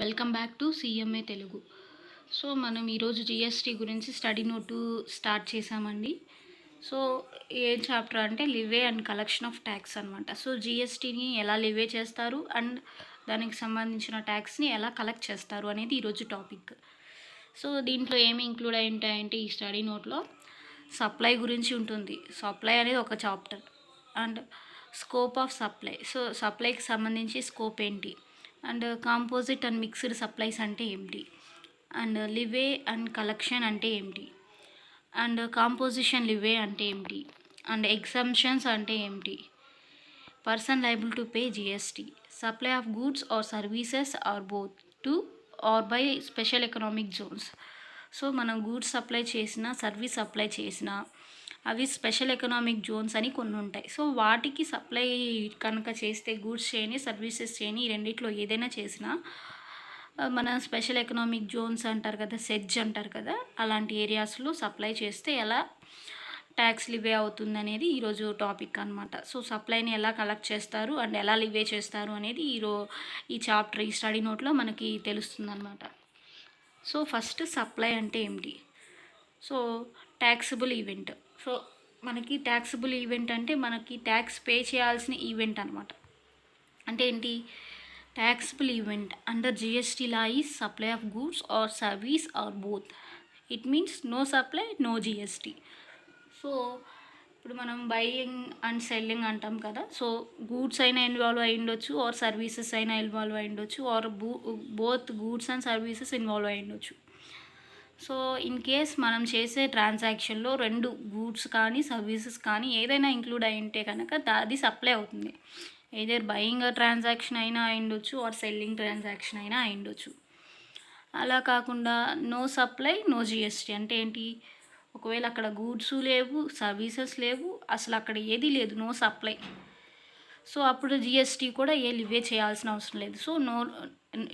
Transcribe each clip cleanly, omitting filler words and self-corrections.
Welcome back to CMA Telugu. So మనం ఈరోజు GST గురించి స్టడీ నోటు స్టార్ట్ చేసామండి. సో ఏం చాప్టర్ అంటే లివే అండ్ కలెక్షన్ ఆఫ్ ట్యాక్స్ అనమాట. సో జిఎస్టీని ఎలా లివే చేస్తారు అండ్ దానికి సంబంధించిన ట్యాక్స్ని ఎలా కలెక్ట్ చేస్తారు అనేది ఈరోజు టాపిక్. సో దీంట్లో ఏమి ఇంక్లూడ్ అయి ఉంటాయంటే ఈ స్టడీ నోట్లో సప్లై గురించి ఉంటుంది. సప్లై అనేది ఒక chapter and scope of supply. So సప్లైకి సంబంధించి స్కోప్ ఏంటి and composite and mixed supplies అంటే ఏమిటి అండ్ లివే అండ్ కలెక్షన్ అంటే ఏమిటి అండ్ కాంపోజిషన్ లివే అంటే ఏమిటి అండ్ ఎగ్జంప్షన్స్ అంటే ఏమిటి, person liable to pay GST, supply of goods or services or both to or by special economic zones. So మనం goods supply చేసినా సర్వీస్ సప్లై చేసినా అవి స్పెషల్ ఎకనామిక్ జోన్స్ అని కొన్ని ఉంటాయి. సో వాటికి సప్లై కనుక చేస్తే గూడ్స్ చేయని సర్వీసెస్ చేయని ఈ రెండిట్లో ఏదైనా చేసినా మన స్పెషల్ ఎకనామిక్ జోన్స్ అంటారు కదా, సెజ్ అంటారు కదా, అలాంటి ఏరియాస్లో సప్లై చేస్తే ఎలా ట్యాక్స్ లివే అవుతుంది అనేది ఈరోజు టాపిక్ అనమాట. సో సప్లైని ఎలా కలెక్ట్ చేస్తారు అండ్ ఎలా లివే చేస్తారు అనేది ఈ చాప్టర్ ఈ స్టడీ నోట్లో మనకి తెలుస్తుంది అనమాట. సో ఫస్ట్ సప్లై అంటే ఏమిటి? So taxable event. సో మనకి ట్యాక్సిబుల్ ఈవెంట్ అంటే మనకి ట్యాక్స్ పే చేయాల్సిన ఈవెంట్ అనమాట. అంటే ఏంటి? Taxable event under GST law is supply of goods or service or both. It means no supply no GST. So ఇప్పుడు మనం బయింగ్ అండ్ సెల్లింగ్ అంటాం కదా. సో గూడ్స్ అయినా ఇన్వాల్వ్ అయి ఉండొచ్చు ఆర్ సర్వీసెస్ అయినా ఇన్వాల్వ్ అయి ఉండొచ్చు or both goods and services involve అయి ఉండొచ్చు. సో ఇన్ కేస్ మనం చేసే ట్రాన్సాక్షన్లో రెండు గూడ్స్ కానీ సర్వీసెస్ కానీ ఏదైనా ఇంక్లూడ్ అయి ఉంటే కనుక అది సప్లై అవుతుంది. ఏదర్ బయింగ్ ట్రాన్సాక్షన్ అయినా అయిండొచ్చు ఆర్ సెల్లింగ్ ట్రాన్సాక్షన్ అయినా అయిండొచ్చు. అలా కాకుండా నో సప్లై నో జిఎస్టీ అంటే ఏంటి? ఒకవేళ అక్కడ గూడ్స్ లేవు, సర్వీసెస్ లేవు, అసలు అక్కడ ఏది లేదు, నో సప్లై. సో అప్పుడు జిఎస్టీ కూడా లివే చేయాల్సిన అవసరం లేదు. So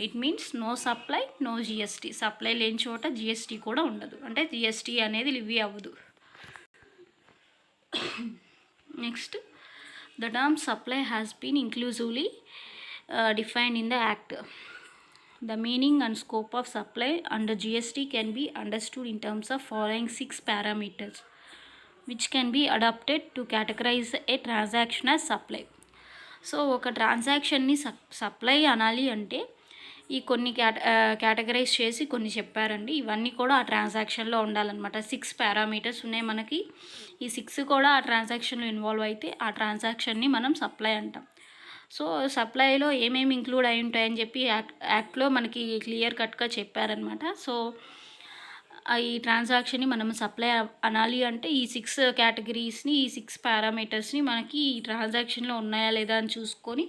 it means no supply no GST. Supply లేని చోట జిఎస్టీ కూడా ఉండదు, అంటే జిఎస్టీ అనేది లివే అవ్వదు. Next, the term supply has been inclusively defined in the act. The meaning and scope of supply under GST can be understood in terms of following 6 parameters, which can be adopted to categorize a transaction as supply. So ఒక ట్రాన్సాక్షన్ని supply అనాలి అంటే ఈ కొన్ని categorise చేసి కొన్ని చెప్పారండి. ఇవన్నీ కూడా ఆ ట్రాన్సాక్షన్లో ఉండాలన్నమాట. 6 పారామీటర్స్ ఉన్నాయి మనకి. ఈ 6 కూడా ఆ ట్రాన్సాక్షన్లో ఇన్వాల్వ్ అయితే ఆ ట్రాన్సాక్షన్ని మనం సప్లై అంటాం. సో సప్లైలో ఏమేమి ఇంక్లూడ్ అయి ఉంటాయని చెప్పి యాక్ట్లో మనకి క్లియర్ కట్గా చెప్పారనమాట. సో ఈ ట్రాన్సాక్షన్ని మనం సప్లై అనాలి అంటే ఈ 6 కేటగిరీస్ని, ఈ 6 పారామీటర్స్ని మనకి ఈ ట్రాన్సాక్షన్లో ఉన్నాయా లేదా అని చూసుకొని,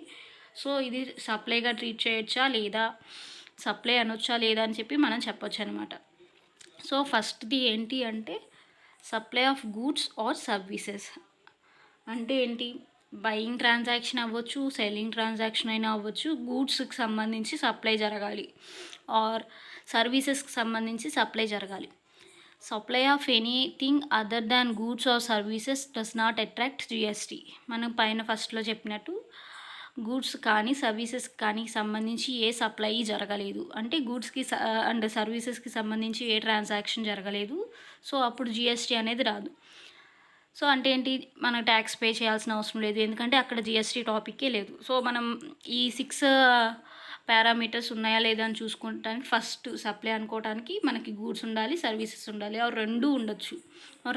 సో ఇది సప్లైగా ట్రీట్ చేయొచ్చా లేదా, సప్లై అనొచ్చా లేదా అని చెప్పి మనం చెప్పొచ్చు అనమాట. సో ఫస్ట్ది ఏంటి అంటే supply of goods or services. అంటే ఏంటి? బయింగ్ ట్రాన్సాక్షన్ అవ్వచ్చు, సెల్లింగ్ ట్రాన్సాక్షన్ అయినా అవ్వచ్చు, గూడ్స్కి సంబంధించి సప్లై జరగాలి ఆర్ సర్వీసెస్కి సంబంధించి సప్లై జరగాలి. Supply of anything other than goods or services does not attract GST. మనం పైన ఫస్ట్లో చెప్పినట్టు గూడ్స్ కానీ సర్వీసెస్ కానీ సంబంధించి ఏ సప్లై జరగలేదు అంటే గూడ్స్కి అండ్ సర్వీసెస్కి సంబంధించి ఏ ట్రాన్సాక్షన్ జరగలేదు. సో అప్పుడు జిఎస్టీ అనేది రాదు. సో అంటే ఏంటి? మనం ట్యాక్స్ పే చేయాల్సిన అవసరం లేదు, ఎందుకంటే అక్కడ జిఎస్టీ టాపిక్కే లేదు. సో మనం ఈ 6 పారామీటర్స్ ఉన్నాయా లేదా అని చూసుకోవటానికి ఫస్ట్ సప్లై అనుకోవడానికి మనకి గూడ్స్ ఉండాలి, సర్వీసెస్ ఉండాలి, ఆ రెండు ఉండొచ్చు,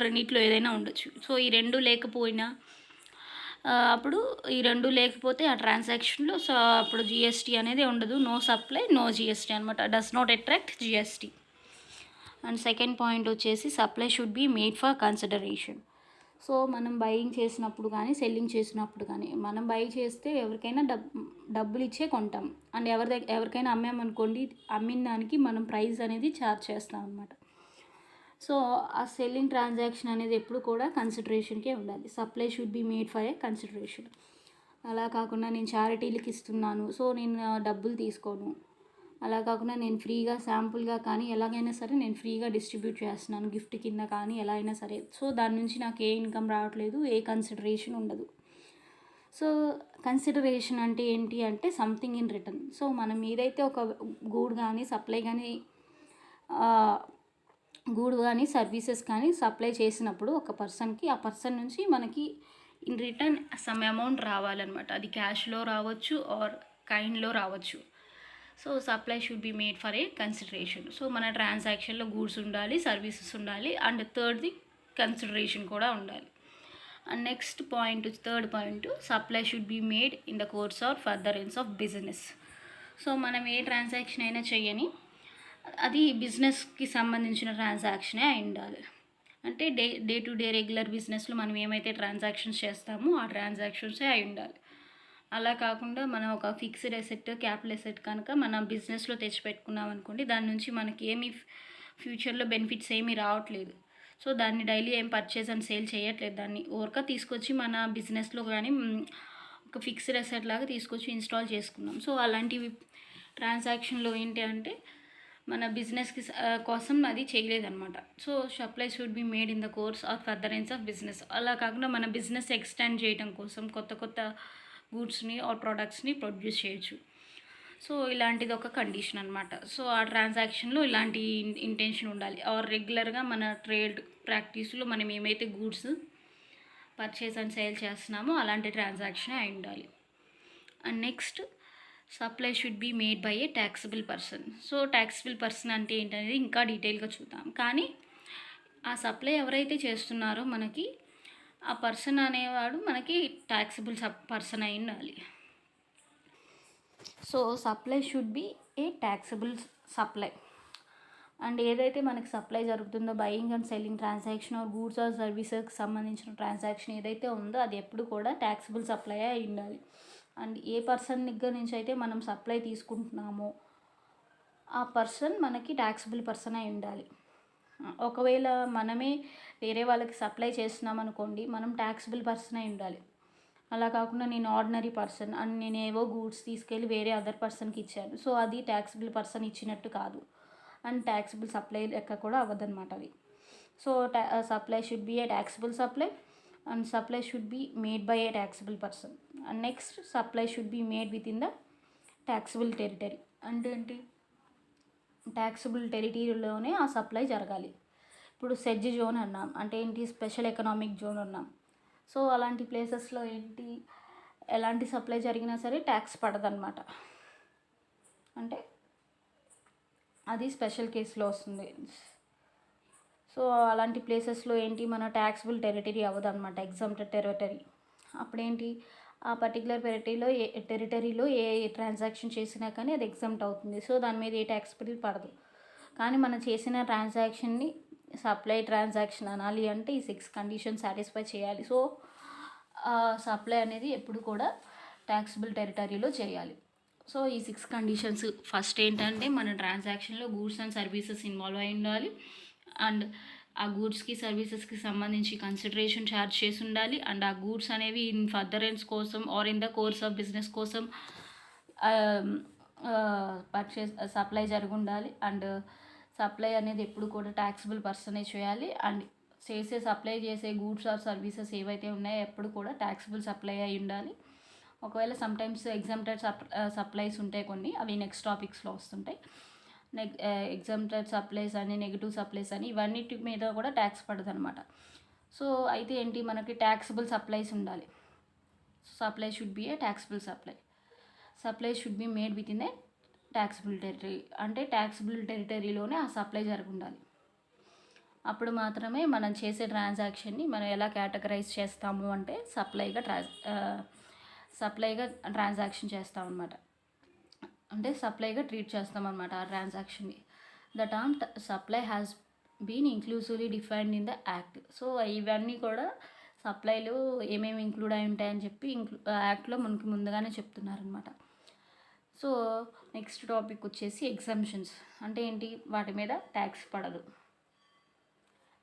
రెండిట్లో ఏదైనా ఉండొచ్చు. సో ఈ రెండు లేకపోయినా అప్పుడు ఈ రెండు లేకపోతే ఆ ట్రాన్సాక్షన్లో సో అప్పుడు జిఎస్టీ అనేది ఉండదు. నో సప్లై నో జిఎస్టీ అనమాట. Does not attract GST. And second point వచ్చేసి supply should be made for consideration. So మనం బయింగ్ చేసినప్పుడు కానీ సెల్లింగ్ చేసినప్పుడు కానీ మనం బై చేస్తే ఎవరికైనా డబ్బులు ఇచ్చే కొంటాం అండ్ ఎవరికైనా అమ్మామనుకోండి, అమ్మిన దానికి మనం ప్రైస్ అనేది ఛార్జ్ చేస్తాం అనమాట. సో ఆ సెల్లింగ్ ట్రాన్సాక్షన్ అనేది ఎప్పుడు కూడా కన్సిడరేషన్కే ఉండాలి. Supply should be made for a consideration. అలా కాకుండా నేను చారిటీలకు ఇస్తున్నాను సో నేను డబ్బులు తీసుకోను, అలా కాకుండా నేను ఫ్రీగా శాంపుల్గా కానీ ఎలాగైనా సరే నేను ఫ్రీగా డిస్ట్రిబ్యూట్ చేస్తున్నాను గిఫ్ట్ కింద కానీ ఎలా అయినా సరే, సో దాని నుంచి నాకు ఏ ఇన్కమ్ రావట్లేదు, ఏ కన్సిడరేషన్ ఉండదు. సో కన్సిడరేషన్ అంటే ఏంటి అంటే సంథింగ్ ఇన్ రిటర్న్. సో మనం ఏదైతే ఒక గూడ్ కానీ సప్లై కానీ గూడ్ కానీ సర్వీసెస్ కానీ సప్లై చేసినప్పుడు ఒక పర్సన్కి, ఆ పర్సన్ నుంచి మనకి ఇన్ రిటర్న్ సమ్ అమౌంట్ రావాలన్నమాట. అది క్యాష్లో రావచ్చు ఆర్ కైండ్లో రావచ్చు. So supply should be made for a consideration. So మన ట్రాన్సాక్షన్లో గూడ్స్ ఉండాలి, సర్వీసెస్ ఉండాలి, అండ్ థర్డ్ది కన్సిడరేషన్ కూడా ఉండాలి. And next point, third point, supply should be made in the course or furtherance of business. So మనం ఏ transaction అయినా చేయని అది బిజినెస్కి సంబంధించిన ట్రాన్సాక్షనే అయి ఉండాలి. అంటే డే టు డే రెగ్యులర్ బిజినెస్లో మనం ఏమైతే ట్రాన్సాక్షన్స్ చేస్తామో ఆ ట్రాన్సాక్షన్సే అయి ఉండాలి. అలా కాకుండా మనం ఒక ఫిక్స్డ్ అసెట్, క్యాపిటల్ అసెట్ కనుక మన బిజినెస్లో తెచ్చిపెట్టుకున్నాం అనుకోండి, దాని నుంచి మనకి ఏమి ఫ్యూచర్లో బెనిఫిట్స్ ఏమీ రావట్లేదు. సో దాన్ని డైలీ ఏం పర్చేస్ అండ్ సేల్ చేయట్లేదు, దాన్ని ఓవర్గా తీసుకొచ్చి మన బిజినెస్లో కానీ ఒక ఫిక్స్డ్ అసెట్ లాగా తీసుకొచ్చి ఇన్స్టాల్ చేసుకున్నాం. సో అలాంటివి ట్రాన్సాక్షన్లో ఏంటి అంటే మన బిజినెస్కి కోసం అది చేయలేదన్నమాట. So supply should be made in the course or furtherance of business. అలా కాకుండా మన బిజినెస్ ఎక్స్టెండ్ చేయడం కోసం కొత్త కొత్త గూడ్స్ని ఆర్ ప్రోడక్ట్స్ని ప్రొడ్యూస్ చేయొచ్చు. సో ఇలాంటిది ఒక కండిషన్ అనమాట. సో ఆ ట్రాన్సాక్షన్లో ఇలాంటి ఇంటెన్షన్ ఉండాలి. ఆర్ రెగ్యులర్గా మన ట్రేడ్ ప్రాక్టీస్లో మనం ఏమైతే గూడ్స్ పర్చేస్ అండ్ సేల్ చేస్తున్నామో అలాంటి ట్రాన్సాక్షన్ అయి ఉండాలి. And next, supply should be made by A taxable person. So taxable person అంటే ఏంటనేది ఇంకా డీటెయిల్గా చూద్దాం. కానీ ఆ సప్లై ఎవరైతే చేస్తున్నారో మనకి ఆ పర్సన్ అనేవాడు మనకి ట్యాక్సబుల్ పర్సన్ అయి ఉండాలి. So supply should be a taxable supply. And ఏదైతే మనకి సప్లై జరుగుతుందో buying and selling transaction or goods or సర్వీసెస్కి సంబంధించిన ట్రాన్సాక్షన్ ఏదైతే ఉందో అది ఎప్పుడు కూడా ట్యాక్సబుల్ సప్లై అయి ఉండాలి. అండ్ ఏ పర్సన్ దగ్గర నుంచి అయితే మనం సప్లై తీసుకుంటున్నామో ఆ పర్సన్ మనకి ట్యాక్సబుల్ పర్సన్ అయి ఉండాలి. ఒకవేళ మనమే వేరే వాళ్ళకి సప్లై చేస్తున్నాం అనుకోండి, మనం ట్యాక్సబుల్ పర్సన్ అయి ఉండాలి. అలా కాకుండా నేను ఆర్డినరీ పర్సన్ అండ్ నేను ఏవో గూడ్స్ తీసుకెళ్ళి వేరే అదర్ పర్సన్కి ఇచ్చాను, సో అది ట్యాక్సబుల్ పర్సన్ ఇచ్చినట్టు కాదు అండ్ ట్యాక్సబుల్ సప్లై లెక్క కూడా అవ్వదన్నమాట అది. So supply should be a taxable supply and supply should be made by A taxable person. And next, supply should be made with in the taxable territory. అంటే ఏంటి, taxable టెరిటరీలోనే ఆ supply జరగాలి. ఇప్పుడు sedge zone అన్నాం అంటే ఏంటి, special economic zone అన్నాం. So అలాంటి ప్లేసెస్లో ఏంటి, ఎలాంటి సప్లై జరిగినా సరే ట్యాక్స్ పడదన్నమాట. అంటే అది స్పెషల్ కేసులో వస్తుంది. సో అలాంటి ప్లేసెస్లో ఏంటి, మన ట్యాక్సబుల్ టెరిటరీ అవ్వదన్నమాట, ఎగ్జామ్టెడ్ టెరిటరీ. అప్పుడేంటి, ఆ పర్టికులర్ టెరిటరీలో ఏ ట్రాన్సాక్షన్ చేసినా కానీ అది ఎగ్జామ్ట్ అవుతుంది. సో దాని మీద ఏ ట్యాక్స్ బిల్ పడదు. కానీ మనం చేసిన ట్రాన్సాక్షన్ని సప్లై ట్రాన్సాక్షన్ అనాలి అంటే ఈ 6 కండిషన్స్ సాటిస్ఫై చేయాలి. సో సప్లై అనేది ఎప్పుడు కూడా ట్యాక్సబుల్ టెరిటరీలో చేయాలి. సో ఈ 6 కండిషన్స్, ఫస్ట్ ఏంటంటే మన ట్రాన్సాక్షన్లో గూడ్స్ అండ్ సర్వీసెస్ ఇన్వాల్వ్ అయి ఉండాలి అండ్ ఆ గూడ్స్కి సర్వీసెస్కి సంబంధించి కన్సిడరేషన్ ఛార్జ్ చేసి ఉండాలి అండ్ ఆ గూడ్స్ అనేవి ఇన్ ఫర్దరెన్స్ కోసం or in the course of business కోసం పర్చేస్ సప్లై జరిగి ఉండాలి. అండ్ సప్లై అనేది ఎప్పుడు కూడా ట్యాక్సబుల్ పర్సనే చేయాలి. అండ్ సప్లై చేసే గూడ్స్ ఆర్ సర్వీసెస్ ఏవైతే ఉన్నాయో ఎప్పుడు కూడా ట్యాక్సబుల్ సప్లై అయి ఉండాలి. ఒకవేళ సమ్టైమ్స్ ఎగ్జామ్టెడ్ సప్లైస్ ఉంటాయి కొన్ని, అవి నెక్స్ట్ టాపిక్స్లో వస్తుంటాయి. ఎగ్జామ్టెడ్ సప్లైస్ అని, నెగిటివ్ సప్లైస్ అని, ఇవన్నిటి మీద కూడా ట్యాక్స్ పడదు అనమాట. సో అయితే ఏంటి, మనకి ట్యాక్సబుల్ సప్లైస్ ఉండాలి. Supply should be a taxable supply. Supply should be made with in a taxable territory. అంటే ట్యాక్సబుల్ టెరిటరీలోనే ఆ సప్లై జరిగి ఉండాలి. అప్పుడు మాత్రమే మనం చేసే ట్రాన్సాక్షన్ని మనం ఎలా కేటగరైజ్ చేస్తాము అంటే సప్లైగా ట్రాన్సాక్షన్ చేస్తామన్నమాట. అంటే సప్లైగా ట్రీట్ చేస్తామన్నమాట ఆ ట్రాన్సాక్షన్ని. The term supply has been inclusively defined in the act. So ఇవన్నీ కూడా సప్లైలో ఏమేమి ఇంక్లూడ్ అయి ఉంటాయని చెప్పి యాక్ట్లో మనకి ముందుగానే చెప్తున్నారనమాట. సో నెక్స్ట్ టాపిక్ వచ్చేసి ఎగ్జంప్షన్స్. అంటే ఏంటి, వాటి మీద ట్యాక్స్ పడదు.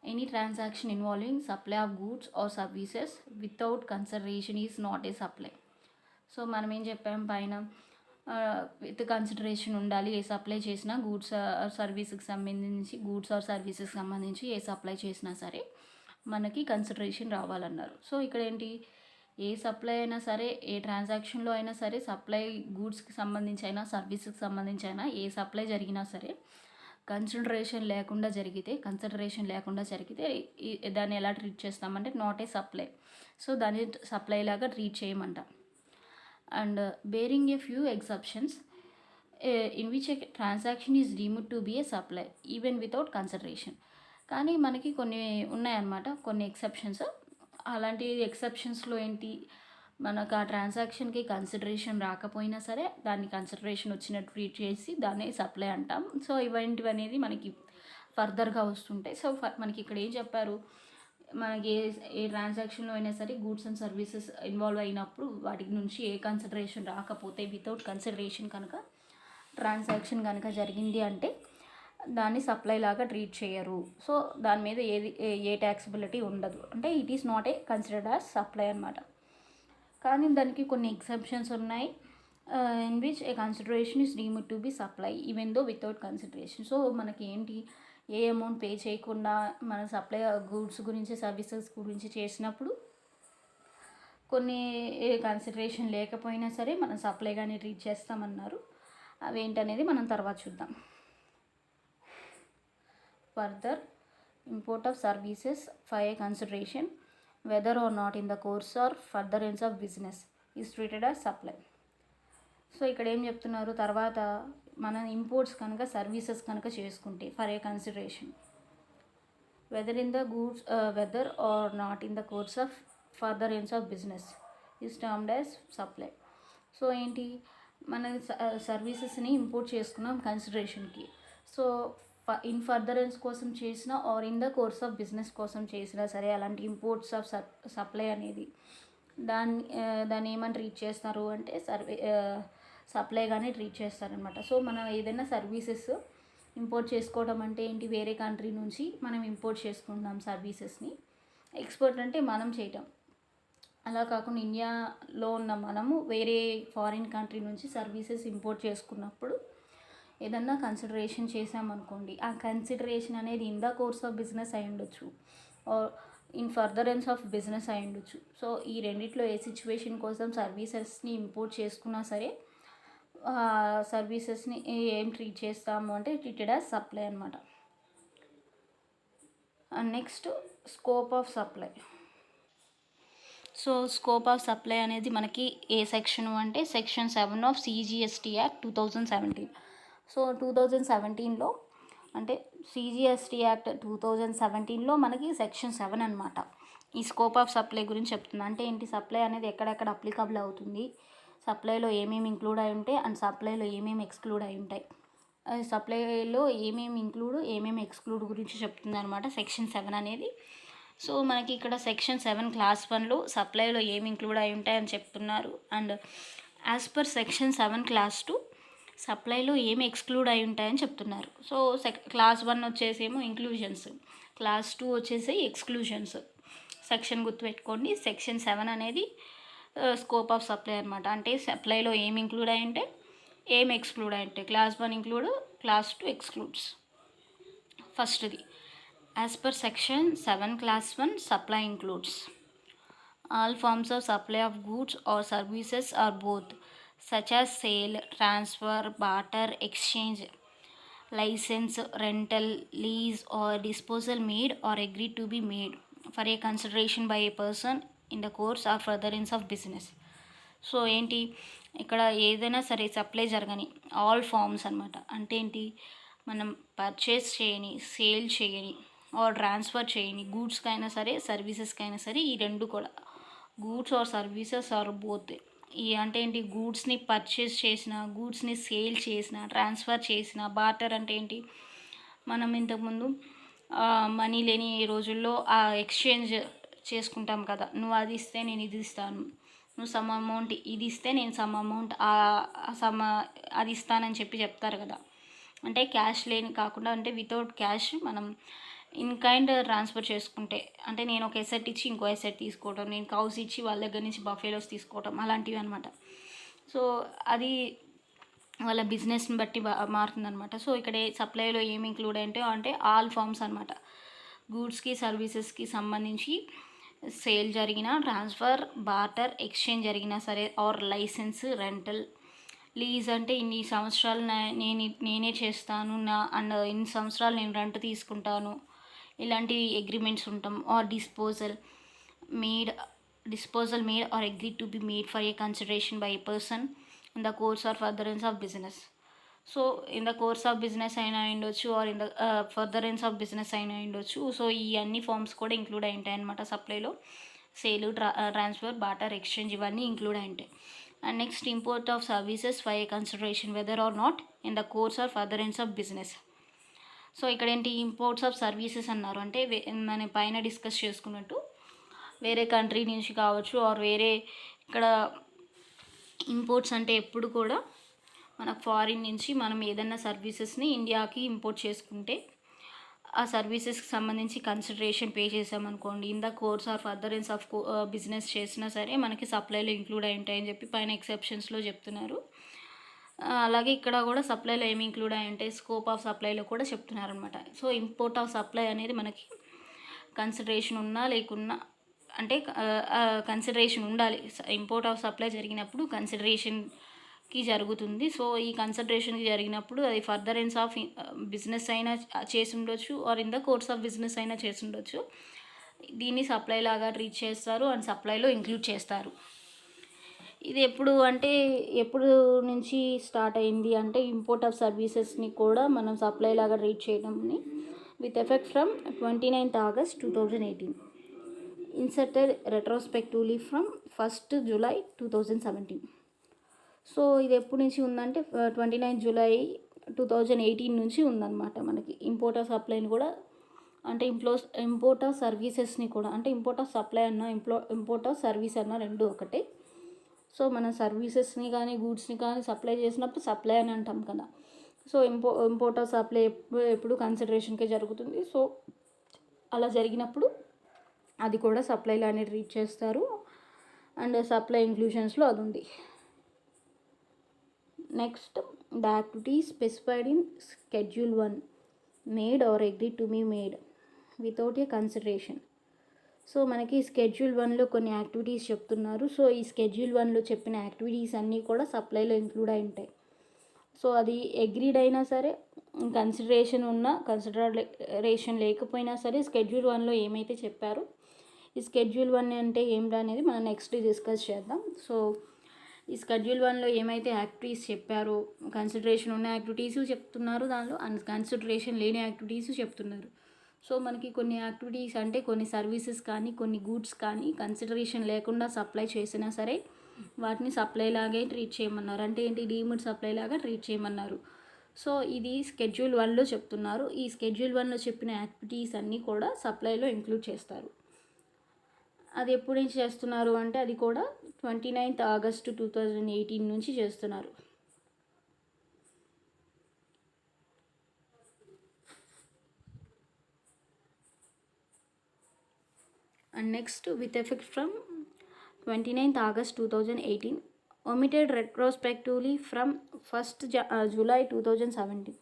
Any transaction involving supply of goods or services without consideration is not a supply. So మనం ఏం చెప్పాం పైన, విత్ కన్సిడరేషన్ ఉండాలి. ఏ సప్లై చేసినా గూడ్స్ ఆర్ సర్వీస్కి సంబంధించి ఏ సప్లై చేసినా సరే మనకి కన్సిడరేషన్ రావాలన్నారు. సో ఇక్కడ ఏంటి, ఏ సప్లై అయినా సరే, ఏ ట్రాన్సాక్షన్లో అయినా సరే, సప్లై గూడ్స్కి సంబంధించి అయినా, సర్వీస్కి సంబంధించి అయినా, ఏ సప్లై జరిగినా సరే కన్సిడరేషన్ లేకుండా జరిగితే దాన్ని ఎలా ట్రీట్ చేస్తామంటే నాట్ ఏ సప్లై. సో దాన్ని సప్లై లాగా ట్రీట్ చేయమంట. And barring a few exceptions in which a transaction is deemed to be a supply even without consideration. కానీ మనకి కొన్ని ఉన్నాయన్నమాట, కొన్ని ఎక్సెప్షన్స్. అలాంటి ఎక్సెప్షన్స్లో ఏంటి, మనకు ఆ ట్రాన్సాక్షన్కి కన్సిడరేషన్ రాకపోయినా సరే దాన్ని కన్సిడరేషన్ వచ్చినట్టు ట్రీట్ చేసి దాన్ని సప్లై అంటాం. సో ఇవంటివి అనేది మనకి ఫర్దర్గా వస్తుంటాయి. సో మనకి ఇక్కడ ఏం చెప్పారు, మనకి ఏ ట్రాన్సాక్షన్లో అయినా సరే గూడ్స్ అండ్ సర్వీసెస్ ఇన్వాల్వ్ అయినప్పుడు వాటి నుంచి ఏ కన్సిడరేషన్ రాకపోతే, వితౌట్ కన్సిడరేషన్ కనుక ట్రాన్సాక్షన్ కనుక జరిగింది అంటే దాన్ని సప్లై లాగా ట్రీట్ చేయరు. సో దాని మీద ఏ ట్యాక్సిబిలిటీ ఉండదు, అంటే it is not a considered as supply అనమాట. కానీ దానికి కొన్ని ఎక్సెప్షన్స్ ఉన్నాయి. In which A consideration is deemed to be supply even though without consideration. So మనకి ఏంటి, ఏ అమౌంట్ పే చేయకుండా మన సప్లై గూడ్స్ గురించి, సర్వీసెస్ గురించి చేసినప్పుడు కొన్ని కన్సిడరేషన్ లేకపోయినా సరే మనం సప్లైగానే ట్రీట్ చేస్తామన్నారు. అవేంటనేది మనం తర్వాత చూద్దాం. Further, import of services for a consideration whether or not in the course or furtherance of business is treated as supply. So ఇక్కడ ఏం చెప్తున్నారు, తర్వాత మన ఇంపోర్ట్స్ కనుక సర్వీసెస్ కనుక చేసుకుంటే for a consideration whether in the goods whether or not in the course of furtherance of business is termed as supply. So ఏంటి, మన సర్వీసెస్ని ఇంపోర్ట్ చేసుకున్నాం కన్సిడరేషన్కి. సో ఇన్ ఫర్దరెన్స్ కోసం చేసిన or in the course of business కోసం చేసినా సరే అలాంటి imports of supply అనేది దాన్ని ఏమని ట్రీట్ చేస్తారు అంటే సప్లైగానే ట్రీట్ చేస్తారనమాట. సో మనం ఏదైనా సర్వీసెస్ ఇంపోర్ట్ చేసుకోవడం అంటే ఏంటి, వేరే కంట్రీ నుంచి మనం ఇంపోర్ట్ చేసుకుంటాం సర్వీసెస్ని. ఎక్స్పోర్ట్ అంటే మనం చేయటం. అలా కాకుండా ఇండియాలో ఉన్న మనము వేరే ఫారిన్ కంట్రీ నుంచి సర్వీసెస్ ఇంపోర్ట్ చేసుకున్నప్పుడు ఏదన్నా కన్సిడరేషన్ చేసామనుకోండి, ఆ కన్సిడరేషన్ అనేది in the course of business అయి ఉండొచ్చు or in furtherance of business అయి ఉండొచ్చు. సో ఈ రెండిట్లో ఏ సిచ్యువేషన్ కోసం సర్వీసెస్ని ఇంపోర్ట్ చేసుకున్నా సరే సర్వీసెస్ని ఏం ట్రీట్ చేస్తాము అంటే ట్రీటెడ్ యాజ్ సప్లై అనమాట. And next scope of supply. So scope of supply అనేది మనకి ఏ సెక్షన్ అంటే section 7 of CGST act 2017. So 2017లో అంటే CGST యాక్ట్ 2017లో మనకి సెక్షన్ 7 అనమాట ఈ స్కోప్ ఆఫ్ సప్లై గురించి చెప్తుంది. అంటే ఏంటి, సప్లై అనేది ఎక్కడెక్కడ అప్లికబుల్ అవుతుంది, సప్లైలో ఏమేమి ఇంక్లూడ్ అయి ఉంటాయి అండ్ సప్లైలో ఏమేమి ఎక్స్క్లూడ్ అయి ఉంటాయి, సప్లైలో ఏమేమి ఇంక్లూడ్ ఏమేమి ఎక్స్క్లూడ్ గురించి చెప్తుంది అనమాట సెక్షన్ 7 అనేది. సో మనకి ఇక్కడ సెక్షన్ 7 క్లాస్ 1లో సప్లైలో ఏమి ఇంక్లూడ్ అయి ఉంటాయని చెప్తున్నారు. And as per section 7 class 2 సప్లైలో ఏమి ఎక్స్క్లూడ్ అయి ఉంటాయని చెప్తున్నారు. సో క్లాస్ 1 వచ్చేసేమో ఇంక్లూజన్స్, క్లాస్ 2 వచ్చేసి ఎక్స్క్లూజన్స్. సెక్షన్ గుర్తుపెట్టుకోండి, సెక్షన్ 7 అనేది స్కోప్ ఆఫ్ సప్లై అనమాట. అంటే సప్లైలో ఏమి ఇంక్లూడ్ అయి ఉంటే ఏం ఎక్స్క్లూడ్ అయి ఉంటాయి. Clause 1 include, clause 2 excludes. ఫస్ట్ది as per section 7 clause 1 supply includes all forms of supply of goods or services or both, such as sale, transfer, barter, exchange, license, rental, lease or disposal made or agreed to be made for a consideration by a person in the course or furtherance of business. So ఏంటి, ఇక్కడ ఏదైనా సరే supply జరగని all forms అనమాట. అంటే ఏంటి, మనం purchase చేయని, సేల్ చేయని ఆర్ ట్రాన్స్ఫర్ చేయని గూడ్స్కి అయినా సరే సర్వీసెస్కి అయినా సరే, ఈ రెండు కూడా goods or services or both. ఈ అంటే ఏంటి, గూడ్స్ని పర్చేస్ చేసిన, గూడ్స్ని సేల్ చేసిన, ట్రాన్స్ఫర్ చేసిన. బార్టర్ అంటే ఏంటి, మనం ఇంతకుముందు మనీ లేని రోజుల్లో ఆ ఎక్స్చేంజ్ చేసుకుంటాం కదా, నువ్వు అది ఇస్తే నేను ఇది ఇస్తాను, నువ్వు సమ్ అమౌంట్ ఇది ఇస్తే నేను సమ్ అమౌంట్ అది ఇస్తానని చెప్తారు కదా. అంటే క్యాష్ లేని కాకుండా, అంటే వితౌట్ క్యాష్ మనం ఇన్ కైండ్ ట్రాన్స్ఫర్ చేసుకుంటే, అంటే నేను ఒక ఎసెట్ ఇచ్చి ఇంకో ఎసెట్ తీసుకోవడం, నేను కౌస్ ఇచ్చి వాళ్ళ దగ్గర నుంచి బఫేలోస్ తీసుకోవడం, అలాంటివి అనమాట. సో అది వాళ్ళ బిజినెస్ని బట్టి మారుతుందనమాట. సో ఇక్కడ సప్లైలో ఏమి ఇంక్లూడ్ అంటే ఆల్ ఫార్మ్స్ అనమాట. గూడ్స్కి సర్వీసెస్కి సంబంధించి సేల్ జరిగినా, ట్రాన్స్ఫర్, బార్టర్, ఎక్స్చేంజ్ జరిగినా సరే, ఆర్ లైసెన్స్, రెంటల్, లీజ్ అంటే ఇన్ని సంవత్సరాలు నేనే చేస్తాను అండ్ ఇన్ని సంవత్సరాలు నేను రెంట్ తీసుకుంటాను, ఇలాంటి అగ్రిమెంట్స్ ఉంటాం. Or made made or agree to be made for a consideration by a person in the course or furtherance of business. So in the course of business అయినా ఉండొచ్చు, or in the furtherance of business అయినా ఉండొచ్చు. So ఈ అన్ని forms కూడా include అయి ఉంటాయి అన్నమాట సప్లైలో. సేలు, ట్రాన్స్ఫర్, బాటర్, ఎక్స్చేంజ్ ఇవన్నీ ఇంక్లూడ్ అయి ఉంటాయి. And next, import of services for a consideration whether or not in the course or furtherance of business. So ఇక్కడ ఏంటి, ఇంపోర్ట్స్ ఆఫ్ సర్వీసెస్ అన్నారు అంటే మనం పైన డిస్కస్ చేసుకున్నట్టు వేరే కంట్రీ నుంచి కావచ్చు, ఆర్ వేరే ఇక్కడ ఇంపోర్ట్స్ అంటే ఎప్పుడు కూడా మనకు ఫారిన్ నుంచి మనం ఏదైనా సర్వీసెస్ని ఇండియాకి ఇంపోర్ట్ చేసుకుంటే ఆ సర్వీసెస్కి సంబంధించి కన్సిడరేషన్ పే చేసామనుకోండి, in the course or furtherance of business చేసినా సరే మనకి సప్లైలో ఇంక్లూడ్ అయి ఉంటాయని చెప్పి పైన ఎక్సెప్షన్స్లో చెప్తున్నారు. అలాగే ఇక్కడ కూడా సప్లైలో ఏమి ఇంక్లూడ్ అయి ఉంటాయి, స్కోప్ ఆఫ్ సప్లైలో కూడా చెప్తున్నారు అనమాట. సో ఇంపోర్ట్ ఆఫ్ సప్లై అనేది మనకి కన్సిడరేషన్ ఉన్నా లేకున్నా, అంటే కన్సిడరేషన్ ఉండాలి. ఇంపోర్ట్ ఆఫ్ సప్లై జరిగినప్పుడు కన్సిడరేషన్కి జరుగుతుంది. సో ఈ కన్సిడరేషన్కి జరిగినప్పుడు అది ఫర్దరెన్స్ ఆఫ్ బిజినెస్ అయినా చేసి ఉండొచ్చు, or in the course of business అయినా చేసి ఉండొచ్చు. దీన్ని సప్లై లాగా ట్రీట్ చేస్తారు అండ్ సప్లైలో ఇంక్లూడ్ చేస్తారు. ఇది ఎప్పుడు నుంచి స్టార్ట్ అయింది అంటే, ఇంపోర్ట్ ఆఫ్ సర్వీసెస్ని కూడా మనం సప్లై లాగా ట్రీట్ చేయడంని with effect from 29th August 2018, inserted retrospectively from 1st July 2017. So ఇది ఎప్పటి నుంచి ఉందంటే 29th July 2018 నుంచి ఉందన్నమాట మనకి. ఇంపోర్ట్ ఆఫ్ సప్లైని కూడా అంటే ఇంపోర్ట్ ఆఫ్ సర్వీసెస్ని కూడా, అంటే ఇంపోర్ట్ ఆఫ్ సప్లై అన్న ఇంపోర్ట్ ఆఫ్ సర్వీస్ అన్న రెండు ఒకటే. సో మన సర్వీసెస్ని కానీ గూడ్స్ని కానీ సప్లై చేసినప్పుడు సప్లై అని అంటాం కదా. సో ఇంపోర్ట్ ఆఫ్ సప్లై ఎప్పుడు కన్సిడరేషన్కే జరుగుతుంది. సో అలా జరిగినప్పుడు అది కూడా సప్లైలానే ట్రీట్ చేస్తారు అండ్ సప్లై ఇంక్లూషన్స్లో అది ఉంది. Next, the activities specified in Schedule 1 made or agree to be made without a consideration. So మనకి Schedule 1లో కొన్ని యాక్టివిటీస్ చెప్తున్నారు. సో ఈ Schedule 1లో చెప్పిన యాక్టివిటీస్ అన్నీ కూడా సప్లైలో ఇంక్లూడ్ అయి ఉంటాయి. సో అది అగ్రీడ్ అయినా సరే, కన్సిడరేషన్ లేకపోయినా సరే, Schedule 1లో ఏమైతే చెప్పారో, ఈ Schedule 1 అంటే ఏమిటి అనేది మనం నెక్స్ట్ డిస్కస్ చేద్దాం. సో ఈ Schedule 1లో ఏమైతే యాక్టివిటీస్ చెప్పారో, కన్సిడరేషన్ ఉన్న యాక్టివిటీస్ చెప్తున్నారు దానిలో, అండ్ కన్సిడరేషన్ లేని యాక్టివిటీస్ చెప్తున్నారు. సో మనకి కొన్ని యాక్టివిటీస్ అంటే కొన్ని సర్వీసెస్ కానీ కొన్ని గూడ్స్ కానీ కన్సిడరేషన్ లేకుండా సప్లై చేసినా సరే వాటిని సప్లై లాగే ట్రీట్ చేయమన్నారు. అంటే ఏంటి, డీమ్డ్ సప్లై లాగా ట్రీట్ చేయమన్నారు. సో ఇది Schedule 1లో చెప్తున్నారు. ఈ Schedule 1లో చెప్పిన యాక్టివిటీస్ అన్నీ కూడా సప్లైలో ఇంక్లూడ్ చేస్తారు. అది ఎప్పుడు నుంచి చేస్తున్నారు అంటే, అది కూడా 29th August 2018 నుంచి చేస్తున్నారు. And next, with effect from 29th August 2018, omitted retrospectively from 1st July 2017,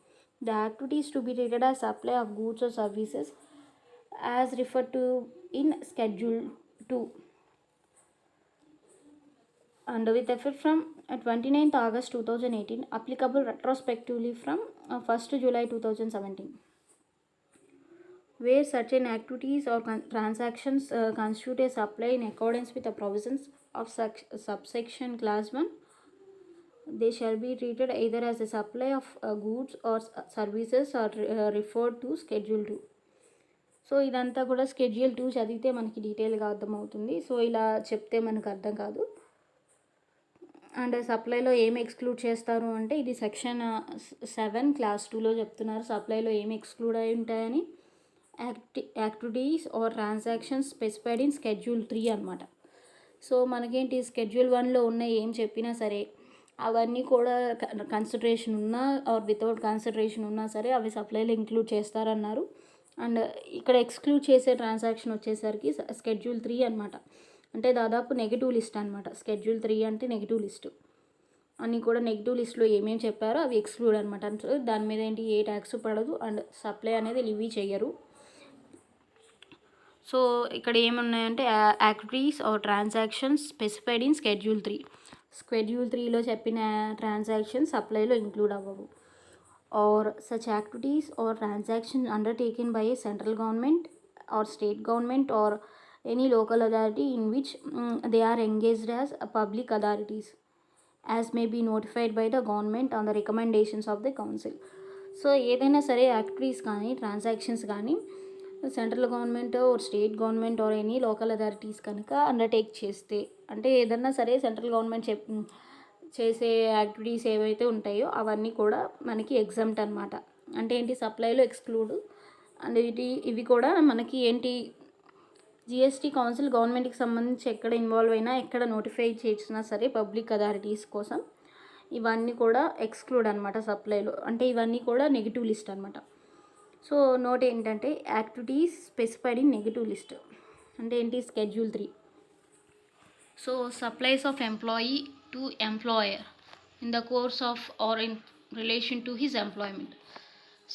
the activities to be treated as supply of goods or services as referred to in Schedule 2, and with effect from 29th August 2018, applicable retrospectively from 1st July 2017, where certain activities or transactions constitute a supply in accordance with the provisions of subsection class 1, they shall be treated either as a supply of goods or services or referred to Schedule 2. So ఇదంతా కూడా Schedule 2 చదివితే మనకి డీటెయిల్గా అర్థమవుతుంది. So ఇలా చెప్తే మనకు అర్థం కాదు. అండ్ సప్లైలో ఏమి ఎక్స్క్లూడ్ చేస్తారు అంటే, ఇది Section 7 Class 2లో చెప్తున్నారు సప్లైలో ఏమి ఎక్స్క్లూడ్ అయి ఉంటాయని. Activities or transactions specified in Schedule 3 అనమాట. సో మనకేంటి, Schedule 1లో ఉన్న ఏం చెప్పినా సరే అవన్నీ కూడా కన్సిడరేషన్ ఉన్నా ఆర్ వితౌట్ కన్సిడరేషన్ ఉన్నా సరే అవి సప్లైలో ఇంక్లూడ్ చేస్తారన్నారు. అండ్ ఇక్కడ ఎక్స్క్లూడ్ చేసే ట్రాన్సాక్షన్ వచ్చేసరికి Schedule 3 అనమాట. అంటే దాదాపు నెగిటివ్ లిస్ట్ అనమాట. Schedule 3 అంటే నెగిటివ్ లిస్టు. అన్నీ కూడా నెగిటివ్ లిస్ట్లో ఏమేమి చెప్పారో అవి ఎక్స్క్లూడ్ అనమాట. అంటే దాని మీద ఏంటి, ఏ ట్యాక్స్ పడదు అండ్ సప్లై అనేది లివీ చేయరు. సో ఇక్కడ ఏమున్నాయంటే activities or transactions specified in schedule 3. Schedule 3లో చెప్పిన ట్రాన్సాక్షన్స్ సప్లైలో ఇంక్లూడ్ అవ్వవు. Or such activities or transaction undertaken by a central government or state government or any local authority in which they are engaged as public authorities as may be notified by the government on the recommendations of the council. So ఏదైనా సరే activities కానీ transactions కానీ central government or state government or any local authorities కనుక undertake చేస్తే, అంటే ఏదన్నా సరే central government చేసే యాక్టివిటీస్ ఏవైతే ఉంటాయో అవన్నీ కూడా మనకి ఎగ్జామ్ట్ అనమాట. అంటే ఏంటి, సప్లైలో ఎక్స్క్లూడ్. అండ్ ఇవి కూడా మనకి ఏంటి, జిఎస్టీ కౌన్సిల్ గవర్నమెంట్కి సంబంధించి ఎక్కడ ఇన్వాల్వ్ అయినా, ఎక్కడ నోటిఫై చేసినా సరే పబ్లిక్ అథారిటీస్ కోసం ఇవన్నీ కూడా ఎక్స్క్లూడ్ అనమాట సప్లైలో. అంటే ఇవన్నీ కూడా నెగిటివ్ లిస్ట్ అనమాట. సో నోట్ ఏంటంటే activities specified in negative list అంటే ఏంటి, schedule 3. So supplies of employee to employer in the course of or in relation to his employment.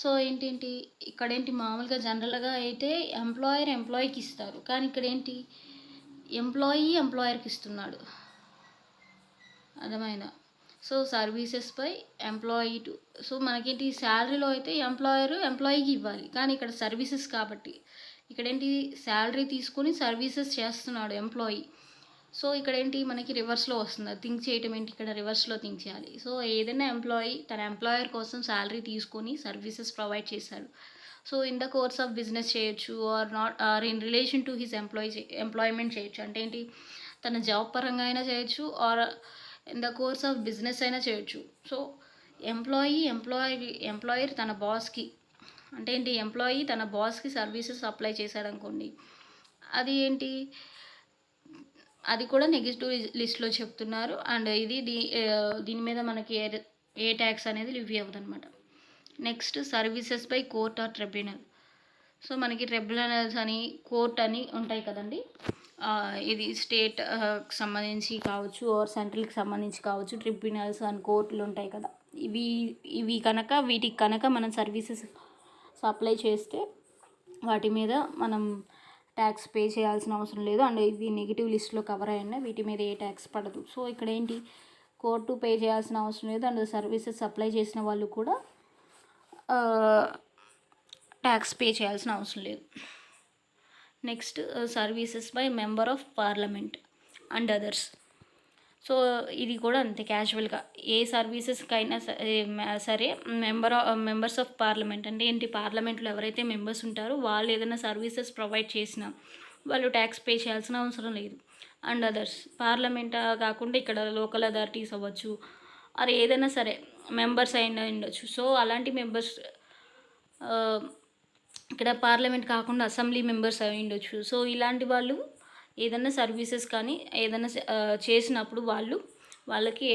So ఏంటి ఇక్కడేంటి, మామూలుగా జనరల్గా అయితే ఎంప్లాయీకి ఇస్తారు, కానీ ఇక్కడ ఏంటి, ఎంప్లాయర్కి ఇస్తున్నాడు. అర్థమైందా? So services by employee to, so మనకేంటి శాలరీలో అయితే ఎంప్లాయీకి ఇవ్వాలి, కానీ ఇక్కడ సర్వీసెస్ కాబట్టి ఇక్కడేంటి శాలరీ తీసుకొని సర్వీసెస్ చేస్తున్నాడు ఎంప్లాయీ. సో ఇక్కడేంటి మనకి రివర్స్లో వస్తుంది. థింక్ చేయటం ఏంటి, ఇక్కడ రివర్స్లో థింక్ చేయాలి. సో ఏదైనా ఎంప్లాయీ తన ఎంప్లాయర్ కోసం శాలరీ తీసుకొని సర్వీసెస్ ప్రొవైడ్ చేశాడు. So in the course of business చేయొచ్చు, or in relation to his employment చేయొచ్చు. అంటే ఏంటి, తన జాబ్ పరంగా అయినా చేయొచ్చు, or in the course of business అయినా చేయొచ్చు. సో ఎంప్లాయర్ తన బాస్కి, అంటే ఏంటి, ఎంప్లాయీ తన బాస్కి సర్వీసెస్ అప్లై చేశాడు అనుకోండి, అది ఏంటి, అది కూడా నెగిటివ్ లిస్ట్లో చెప్తున్నారు. అండ్ ఇది దీని మీద మనకి ఏ ట్యాక్స్ అనేది లివ్ అవ్వదు అనమాట. Next services by court or tribunal. So మనకి ట్రిబ్యునల్స్ అని కోర్ట్ అని ఉంటాయి కదండి. ఇది స్టేట్ సంబంధించి కావచ్చు, ఆర్ సెంట్రల్కి సంబంధించి కావచ్చు. ట్రిబ్యునల్స్ అండ్ కోర్టులు ఉంటాయి కదా, వీటికి కనుక మనం సర్వీసెస్ సప్లై చేస్తే వాటి మీద మనం ట్యాక్స్ పే చేయాల్సిన అవసరం లేదు. అండ్ ఇవి నెగిటివ్ లిస్ట్లో కవర్ అయ్యాయి, వీటి మీద ఏ ట్యాక్స్ పడదు. సో ఇక్కడ ఏంటి, కోర్టు పే చేయాల్సిన అవసరం లేదు, అండ్ సర్వీసెస్ సప్లై చేసిన వాళ్ళు కూడా ట్యాక్స్ పే చేయాల్సిన అవసరం లేదు. Next services by member of parliament and others. So ఇది కూడా అంతే క్యాజువల్గా, ఏ సర్వీసెస్కైనా సరే మెంబర్స్ ఆఫ్ పార్లమెంట్ అంటే ఏంటి, పార్లమెంట్లో ఎవరైతే మెంబర్స్ ఉంటారో వాళ్ళు ఏదైనా సర్వీసెస్ ప్రొవైడ్ చేసినా వాళ్ళు ట్యాక్స్ పే చేయాల్సిన అవసరం లేదు. అండ్ అదర్స్, పార్లమెంట్ కాకుండా ఇక్కడ లోకల్ అథారిటీస్ అవ్వచ్చు, అది ఏదైనా సరే మెంబర్స్ అయినా ఉండొచ్చు. సో అలాంటి మెంబర్స్ ఇక్కడ పార్లమెంట్ కాకుండా అసెంబ్లీ మెంబర్స్ అయి ఉండొచ్చు. సో ఇలాంటి వాళ్ళు ఏదైనా సర్వీసెస్ కానీ ఏదైనా చేసినప్పుడు వాళ్ళకి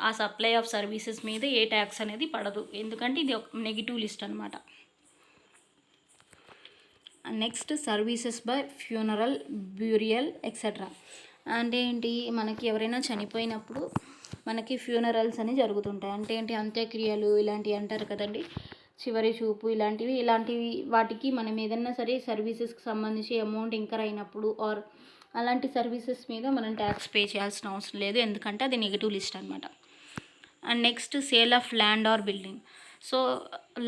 ఆ సప్లై ఆఫ్ సర్వీసెస్ మీద ఏ ట్యాక్స్ అనేది పడదు, ఎందుకంటే ఇది ఒక నెగిటివ్ లిస్ట్ అనమాట. Next services by funeral, burial etcetera. అంటే ఏంటి, మనకి ఎవరైనా చనిపోయినప్పుడు మనకి ఫ్యూనరల్స్ అని జరుగుతుంటాయి. అంటే ఏంటి, అంత్యక్రియలు ఇలాంటివి అంటారు కదండి, చివరి చూపు ఇలాంటివి వాటికి మనం ఏదన్నా సరే సర్వీసెస్కి సంబంధించి అమౌంట్ ఇంకర్ అయినప్పుడు ఆర్ అలాంటి సర్వీసెస్ మీద మనం ట్యాక్స్ పే చేయాల్సిన అవసరం లేదు, ఎందుకంటే అది నెగిటివ్ లిస్ట్ అనమాట. And next sale of land or building. So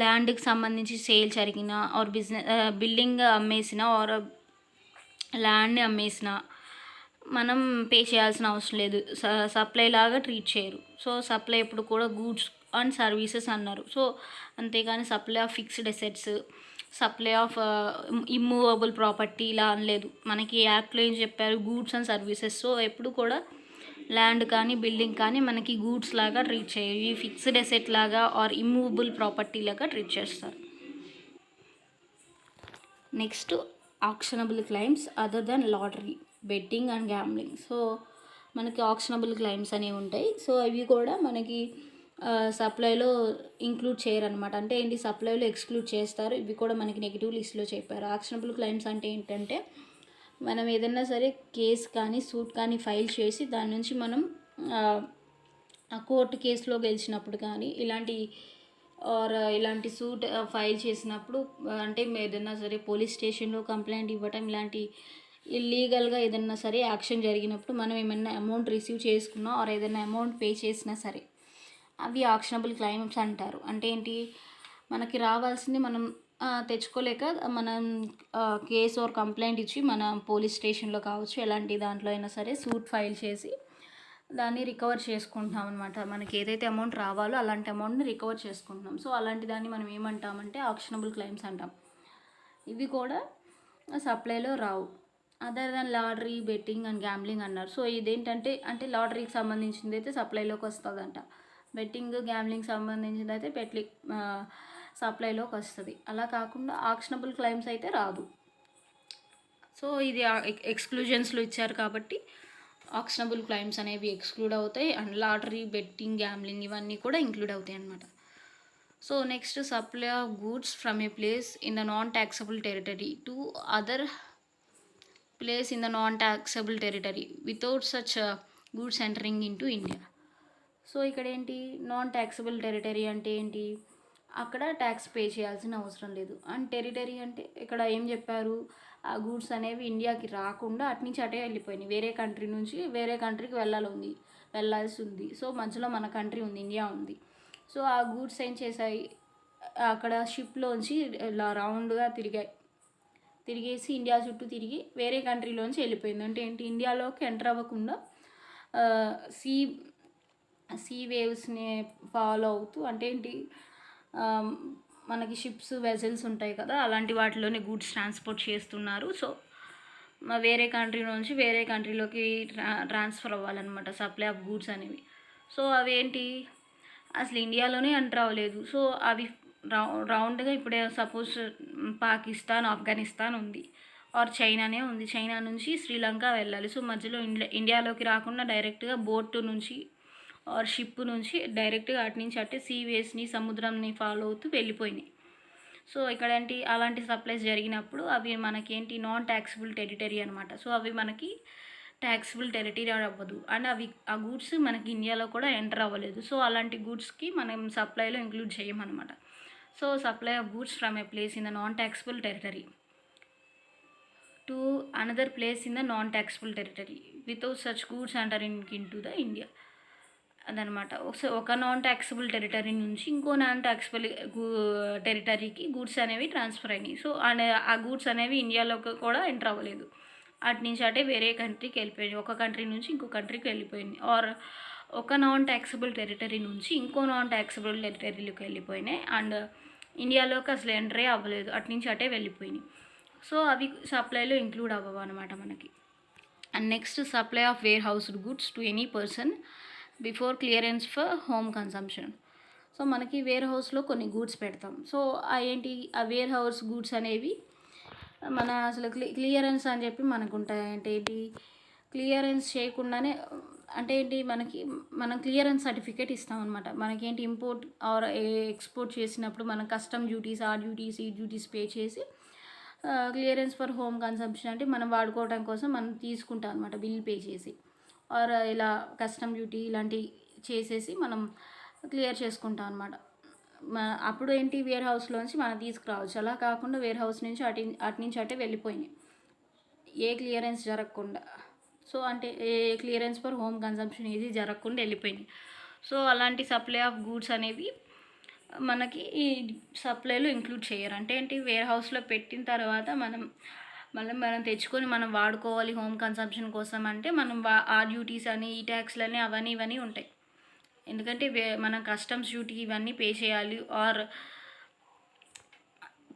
ల్యాండ్కి సంబంధించి సేల్ జరిగిన ఆర్ బిల్డింగ్ అమ్మేసిన ఆర్ ల్యాండ్ని అమ్మేసిన మనం పే చేయాల్సిన అవసరం లేదు, సప్లై లాగా ట్రీట్ చేయరు. సో సప్లై ఎప్పుడు కూడా గూడ్స్ అండ్ సర్వీసెస్ అన్నారు. సో అంతేగాని supply of fixed assets, supply of immovable property ఇలా అనలేదు. మనకి యాక్ట్లో ఏం చెప్పారు, గూడ్స్ అండ్ సర్వీసెస్. సో ఎప్పుడు కూడా ల్యాండ్ కానీ బిల్డింగ్ కానీ మనకి గూడ్స్ లాగా ట్రీట్ చేయరు, ఈ ఫిక్స్డ్ అసెట్ లాగా ఆర్ ఇమ్మూవబుల్ ప్రాపర్టీ లాగా ట్రీట్ చేస్తారు. Next actionable claims other than lottery, betting and gambling. So మనకి ఆక్షనబుల్ క్లైమ్స్ అనేవి ఉంటాయి. సో అవి కూడా మనకి సప్లైలో ఇంక్లూడ్ చేయరనమాట. అంటే ఏంటి, సప్లైలో ఎక్స్క్లూడ్ చేస్తారు. ఇవి కూడా మనకి నెగిటివ్ లిస్ట్లో చెప్పారు. ఆక్షనబుల్ క్లైమ్స్ అంటే ఏంటంటే, మనం ఏదైనా సరే కేసు కానీ సూట్ కానీ ఫైల్ చేసి దాని నుంచి మనం ఆ కోర్టు కేసులో గెలిచినప్పుడు కానీ ఆర్ ఇలాంటి సూట్ ఫైల్ చేసినప్పుడు అంటే ఏదైనా సరే పోలీస్ స్టేషన్లో కంప్లైంట్ ఇవ్వటం ఇలాంటి ఇల్లీగల్గా ఏదైనా సరే యాక్షన్ జరిగినప్పుడు మనం ఏమైనా అమౌంట్ రిసీవ్ చేసుకున్నా ఆర్ ఏదైనా అమౌంట్ పే చేసినా సరే అవి ఆక్షనబుల్ క్లైమ్స్ అంటారు. అంటే ఏంటి, మనకి రావాల్సింది మనం తెచ్చుకోలేక మనం కేస్ ఆర్ కంప్లైంట్ ఇచ్చి మన పోలీస్ స్టేషన్లో కావచ్చు ఎలాంటి దాంట్లో అయినా సరే సూట్ ఫైల్ చేసి దాన్ని రికవర్ చేసుకుంటున్నాం అనమాట. మనకి ఏదైతే అమౌంట్ రావాలో అలాంటి అమౌంట్ని రికవర్ చేసుకుంటున్నాం. సో అలాంటి దాన్ని మనం ఏమంటామంటే ఆక్షనబుల్ క్లైమ్స్ అంటాం. ఇవి కూడా సప్లైలో రావు. Other than lottery, betting and gambling అన్నారు. సో ఇదేంటంటే అంటే లాటరీకి సంబంధించింది అయితే సప్లైలోకి వస్తుందంట, బెట్టింగ్ గ్యాంబ్లింగ్ సంబంధించింది అయితే సప్లైలోకి వస్తుంది. అలా కాకుండా ఆక్షనబుల్ క్లైమ్స్ అయితే రాదు. సో ఇది ఎక్స్క్లూజన్స్లో ఇచ్చారు కాబట్టి ఆక్షనబుల్ క్లైమ్స్ అనేవి ఎక్స్క్లూడ్ అవుతాయి అండ్ లాటరీ, బెట్టింగ్, గ్యాంబ్లింగ్ ఇవన్నీ కూడా ఇంక్లూడ్ అవుతాయి అన్నమాట. So next, supply of goods from a place in the non taxable territory to other place in the non taxable territory without such goods entering in to India. So ఇక్కడ ఏంటి, non taxable territory అంటే ఏంటి, అక్కడ tax pay చేయాల్సిన అవసరం లేదు. And territory అంటే ఇక్కడ ఏం చెప్పారు, ఆ గూడ్స్ అనేవి ఇండియాకి రాకుండా అట్నుంచి అటే వెళ్ళిపోయినాయి, వేరే కంట్రీ నుంచి వేరే కంట్రీకి వెళ్ళాల్సి ఉంది. సో మధ్యలో మన కంట్రీ ఉంది, ఇండియా ఉంది. సో ఆ గూడ్స్ ఏం చేశాయి, అక్కడ షిప్లోంచి ఇలా రౌండ్గా తిరిగేసి ఇండియా చుట్టూ తిరిగి వేరే కంట్రీలోంచి వెళ్ళిపోయింది. అంటే ఏంటి, ఇండియాలోకి ఎంటర్ అవ్వకుండా సీ వేవ్స్ని ఫాలో అవుతూ, అంటే ఏంటి, మనకి షిప్స్, వెజల్స్ ఉంటాయి కదా, అలాంటి వాటిలోనే గూడ్స్ ట్రాన్స్పోర్ట్ చేస్తున్నారు. సో వేరే కంట్రీ నుంచి వేరే కంట్రీలోకి ట్రాన్స్ఫర్ అవ్వాలన్నమాట సప్లై ఆఫ్ గూడ్స్ అనేవి. సో అవేంటి అసలు ఇండియాలోనే ఎంటర్ అవ్వలేదు. సో అవి రౌండ్గా ఇప్పుడే సపోజ్ పాకిస్తాన్, ఆఫ్ఘనిస్తాన్ ఉంది ఆర్ చైనానే ఉంది, చైనా నుంచి శ్రీలంక వెళ్ళాలి. సో మధ్యలో ఇండియాలోకి రాకుండా డైరెక్ట్గా బోట్ నుంచి ఆర్ షిప్ నుంచి డైరెక్ట్గా అటు నుంచి అట్టే సీ వేస్ని, సముద్రంని ఫాలో అవుతూ వెళ్ళిపోయినాయి. సో ఇక్కడ ఏంటి, అలాంటి సప్లైస్ జరిగినప్పుడు అవి మనకేంటి నాన్ ట్యాక్సిబుల్ టెరిటరీ అనమాట. సో అవి మనకి ట్యాక్సిబుల్ టెరిటరీ అవ్వదు అండ్ అవి ఆ గూడ్స్ మనకి ఇండియాలో కూడా ఎంటర్ అవ్వలేదు. సో అలాంటి గూడ్స్కి మనం సప్లైలో ఇంక్లూడ్ చేయమన్నమాట. So supply of goods from a place in the non taxable territory to another place in the non taxable territory without such goods entering into the India అదనమాట. ఒక non taxable territory నుంచి ఇంకో non taxable టెరిటరీకి goods అనేవి transfer అయినాయి. So ఆ goods అనేవి ఇండియాలోకి కూడా ఎంటర్ అవ్వలేదు, అటు నుంచి అటే వేరే కంట్రీకి వెళ్ళిపోయింది, ఒక కంట్రీ నుంచి ఇంకో కంట్రీకి వెళ్ళిపోయింది. ఆర్ ఒక నాన్ ట్యాక్సిబుల్ టెరిటరీ నుంచి ఇంకో నాన్ ట్యాక్సిబుల్ టెరిటరీలోకి వెళ్ళిపోయినాయి అండ్ ఇండియాలోకి అసలు ఎంటరే అవ్వలేదు, అటు నుంచి అటే వెళ్ళిపోయినాయి. సో అవి సప్లైలో ఇంక్లూడ్ అవ్వవు అనమాట మనకి. And next, supply of warehoused goods to any person before clearance for home consumption. So మనకి వేర్ హౌస్లో కొన్ని గూడ్స్ పెడతాం. సో ఆ వేర్ హౌస్ గూడ్స్ అనేవి మన అసలు క్లియరెన్స్ అని చెప్పి మనకు ఉంటాయి. అంటే ఏంటి, క్లియరెన్స్ చేయకుండానే, అంటే ఏంటి, మనం క్లియరెన్స్ సర్టిఫికేట్ ఇస్తాం అనమాట. మనకేంటి, ఇంపోర్ట్ ఆర్ ఎక్స్పోర్ట్ చేసినప్పుడు మన కస్టమ్ డ్యూటీస్, ఆ డ్యూటీస్, ఈ డ్యూటీస్ పే చేసి క్లియరెన్స్ ఫర్ హోమ్ కన్సంప్షన్ అంటే మనం వాడుకోవడం కోసం మనం తీసుకుంటాం అనమాట, బిల్ పే చేసి ఆర్ ఇలా కస్టమ్ డ్యూటీ ఇలాంటివి చేసేసి మనం క్లియర్ చేసుకుంటాం అనమాట. అప్పుడు ఏంటి, వేర్ హౌస్లోంచి మనం తీసుకురావచ్చు. అలా కాకుండా వేర్ హౌస్ నుంచి అటు నుంచి అటే వెళ్ళిపోయినాయి, ఏ క్లియరెన్స్ జరగకుండా. సో అంటే ఏ క్లియరెన్స్ ఫర్ హోమ్ కన్సంప్షన్ ఇది జరగకుండా వెళ్ళిపోయినాయి. సో అలాంటి సప్లై ఆఫ్ గూడ్స్ అనేవి మనకి ఈ సప్లైలో ఇంక్లూడ్ చేయరు. అంటే ఏంటి, వేర్ హౌస్లో పెట్టిన తర్వాత మనం తెచ్చుకొని మనం వాడుకోవాలి హోమ్ కన్సంప్షన్ కోసం అంటే మనం ఆ డ్యూటీస్ అని, ఈ ట్యాక్స్లని, అవన్నీ ఇవన్నీ ఉంటాయి. ఎందుకంటే మనం కస్టమ్స్ డ్యూటీ ఇవన్నీ పే చేయాలి ఆర్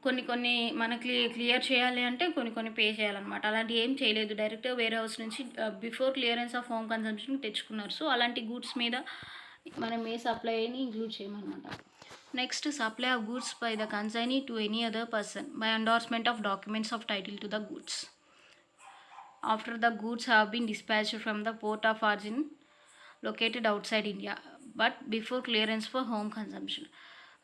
కొన్ని మనకి క్లియర్ చేయాలి అంటే కొన్ని పే చేయాలన్నమాట. అలాంటి ఏం చేయలేదు, డైరెక్ట్గా వేర్ హౌస్ నుంచి before clearance of home consumption తెచ్చుకున్నారు. సో అలాంటి గూడ్స్ మీద మనం ఏ సప్లైని ఇంక్లూడ్ చేయమన్నమాట. Next, supply of goods by the consignee to any other person by endorsement of documents of title to the goods after the goods have been dispatched from the port of origin located outside India but before clearance for home consumption.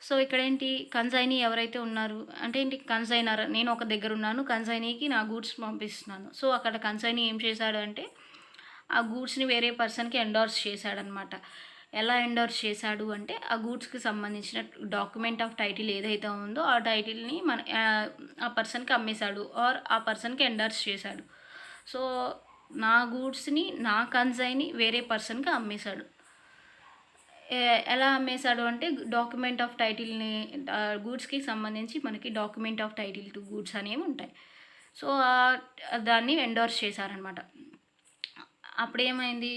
So ఇక్కడ ఏంటి, consignee ఎవరైతే ఉన్నారు అంటే ఏంటి, consignor, నేను ఒక దగ్గర ఉన్నాను, కన్సైనీకి నా గూడ్స్ పంపిస్తున్నాను. సో అక్కడ కన్సైనీ ఏం చేశాడు అంటే ఆ గూడ్స్ని వేరే పర్సన్కి ఎండార్స్ చేశాడనమాట. ఎలా ఎండోర్స్ చేశాడు అంటే ఆ గూడ్స్కి సంబంధించిన డాక్యుమెంట్ ఆఫ్ టైటిల్ ఏదైతే ఉందో ఆ టైటిల్ని ఆ పర్సన్కి అమ్మేశాడు ఆర్ ఆ పర్సన్కి ఎండోర్స్ చేశాడు. సో నా గూడ్స్ని, నా కన్సైని వేరే పర్సన్కి అమ్మేశాడు. ఎలా అమ్మేశాడు అంటే డాక్యుమెంట్ ఆఫ్ టైటిల్ని, గూడ్స్కి సంబంధించి మనకి document of title to goods అనేవి ఉంటాయి. సో దాన్ని ఎండోర్స్ చేశారనమాట. అప్పుడేమైంది,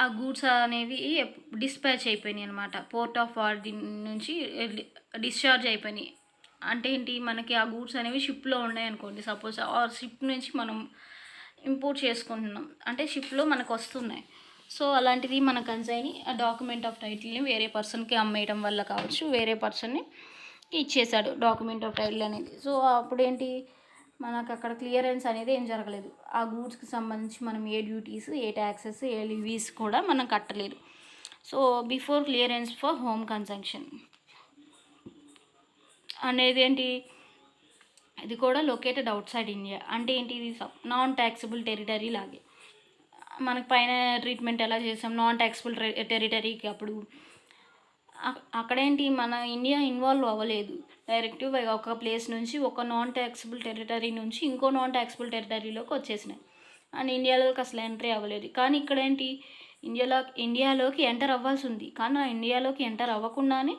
ఆ గూడ్స్ అనేవి డిస్పాచ్ అయిపోయినాయి అనమాట. పోర్ట్ ఆఫ్ ఆరిజిన్ నుంచి డిశ్చార్జ్ అయిపోయినాయి. అంటే ఏంటి, మనకి ఆ గూడ్స్ అనేవి షిప్లో ఉన్నాయి అనుకోండి సపోజ్, ఆ షిప్ నుంచి మనం ఇంపోర్ట్ చేసుకుంటున్నాం అంటే షిప్లో మనకు వస్తున్నాయి. సో అలాంటిది మన కన్సైని ఆ డాక్యుమెంట్ ఆఫ్ టైటిల్ని వేరే పర్సన్కి అమ్మేయడం వల్ల కావచ్చు, వేరే పర్సన్ని ఇచ్చేశాడు డాక్యుమెంట్ ఆఫ్ టైటిల్ అనేది. సో అప్పుడేంటి, మనకు అక్కడ క్లియరెన్స్ అనేది ఏం జరగలేదు. ఆ గూడ్స్కి సంబంధించి మనం ఏ డ్యూటీస్, ఏ ట్యాక్సెస్, ఏ లివీస్ కూడా మనం కట్టలేదు. So before clearance for home consumption అనేది ఏంటి, ఇది కూడా లొకేటెడ్ అవుట్ సైడ్ ఇండియా. అంటే ఏంటి, ఇది నాన్ ట్యాక్సిబుల్ టెరిటరీ లాగే. మనకు పైన ట్రీట్మెంట్ ఎలా చేసాం నాన్ ట్యాక్సిబుల్ టెరిటరీకి, అప్పుడు అక్కడేంటి మన ఇండియా ఇన్వాల్వ్ అవ్వలేదు. డైరెక్ట్గా ఒక ప్లేస్ నుంచి, ఒక నాన్ ట్యాక్సిబుల్ టెరిటరీ నుంచి ఇంకో నాన్ ట్యాక్సిబుల్ టెరిటరీలోకి వచ్చేసినాయి అండ్ ఇండియాలోకి అసలు ఎంట్రీ అవ్వలేదు. కానీ ఇక్కడ ఏంటి, ఇండియాలోకి ఎంటర్ అవ్వాల్సి ఉంది, కానీ ఆ ఇండియాలోకి ఎంటర్ అవ్వకుండానే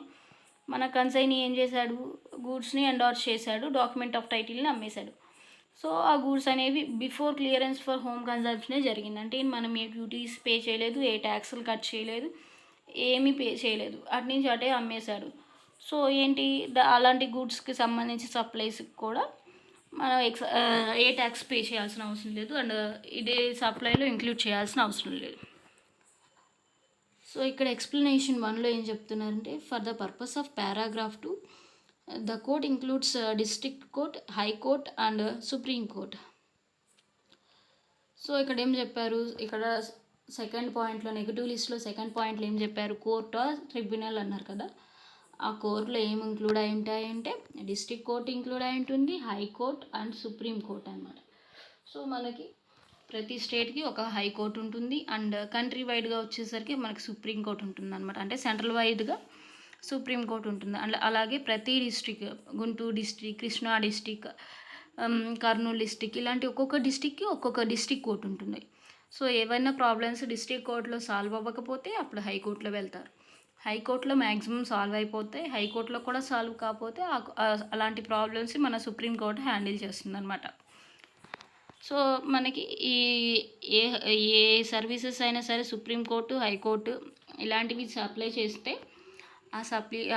మన కన్సైని ఏం చేశాడు, గూడ్స్ని ఎండోర్స్ చేశాడు, డాక్యుమెంట్ ఆఫ్ టైటిల్ని అమ్మేశాడు. సో ఆ గూడ్స్ అనేవి బిఫోర్ క్లియరెన్స్ ఫర్ హోమ్ కన్సంప్షనే జరిగింది. అంటే మనం ఏ డ్యూటీస్ పే చేయలేదు, ఏ ట్యాక్స్లు కట్ చేయలేదు, ఏమీ పే చేయలేదు, అటు నుంచి అటే అమ్మేశాడు. సో ఏంటి, అలాంటి గూడ్స్కి సంబంధించి సప్లైస్కి కూడా మనం ఏ ట్యాక్స్ పే చేయాల్సిన అవసరం లేదు అండ్ ఇదే సప్లైలో ఇంక్లూడ్ చేయాల్సిన అవసరం లేదు. సో ఇక్కడ ఎక్స్ప్లెనేషన్ 1లో ఏం చెప్తున్నారంటే, for the purpose of paragraph 2 the court includes district court, high court and supreme court. So ఇక్కడ ఏం చెప్పారు, ఇక్కడ సెకండ్ పాయింట్లో నెగిటివ్ లిస్ట్లో సెకండ్ పాయింట్లో ఏం చెప్పారు, కోర్ట్ ఆర్ ట్రిబ్యునల్ అన్నారు కదా. ఆ కోర్టులో ఏం ఇంక్లూడ్ అయి ఉంటాయంటే డిస్ట్రిక్ట్ కోర్ట్ ఇంక్లూడ్ అయి ఉంటుంది, హైకోర్ట్ అండ్ సుప్రీం కోర్ట్ అనమాట. సో మనకి ప్రతి స్టేట్కి ఒక హైకోర్టు ఉంటుంది అండ్ కంట్రీ వైడ్గా వచ్చేసరికి మనకి సుప్రీం కోర్ట్ ఉంటుంది అనమాట. అంటే సెంట్రల్ వైడ్గా సుప్రీం కోర్ట్ ఉంటుంది. అండ్ అలాగే ప్రతి district, Guntur district, Krishna district, Kurnool district, ఇలాంటి ఒక్కొక్క డిస్ట్రిక్ట్కి ఒక్కొక్క డిస్ట్రిక్ట్ కోర్ట్ ఉంటుంది. సో ఏవైనా ప్రాబ్లమ్స్ డిస్ట్రిక్ట్ కోర్టులో సాల్వ్ అవ్వకపోతే అప్పుడు హైకోర్టులో వెళ్తారు. హైకోర్టులో మ్యాక్సిమం సాల్వ్ అయిపోతాయి, హైకోర్టులో కూడా సాల్వ్ కాకపోతే అలాంటి ప్రాబ్లమ్స్ మన సుప్రీం కోర్టు హ్యాండిల్ చేస్తుంది అనమాట. సో మనకి ఏ ఏ సర్వీసెస్ అయినా సరే సుప్రీంకోర్టు, హైకోర్టు ఇలాంటివి సప్లై చేస్తే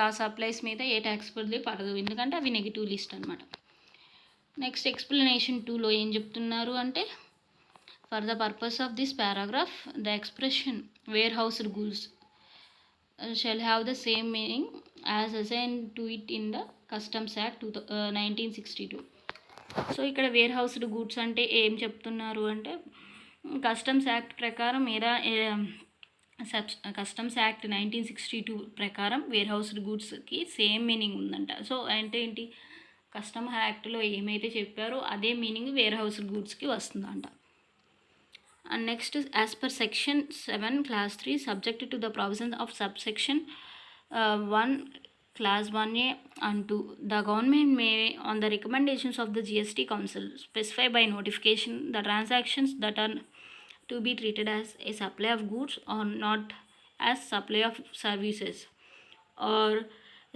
ఆ సప్లైస్ మీద ఏ ట్యాక్స్ బదులు పడదు, ఎందుకంటే అవి నెగిటివ్ లిస్ట్ అనమాట. నెక్స్ట్ ఎక్స్ప్లెనేషన్ 2లో ఏం చెప్తున్నారు అంటే, for the purpose of this paragraph the expression warehoused goods shall have the same meaning as assign to it in the customs act 1962. So ఇక్కడ వేర్ హౌస్డ్ గూడ్స్ అంటే ఏం చెప్తున్నారు అంటే, కస్టమ్స్ యాక్ట్ ప్రకారం కస్టమ్స్ యాక్ట్ 1962 ప్రకారం warehoused గూడ్స్కి same meaning ఉందంట. So అంటే ఏంటి, కస్టమ్ యాక్ట్లో ఏమైతే చెప్పారో అదే మీనింగ్ వేర్ హౌస్డ్ గూడ్స్కి వస్తుందంట. And next, as per section 7 class 3 subject to the provisions of subsection 1 class 1A and 2, the government may, on the recommendations of the GST Council, specify by notification the transactions that are to be treated as a supply of goods or not as supply of services, or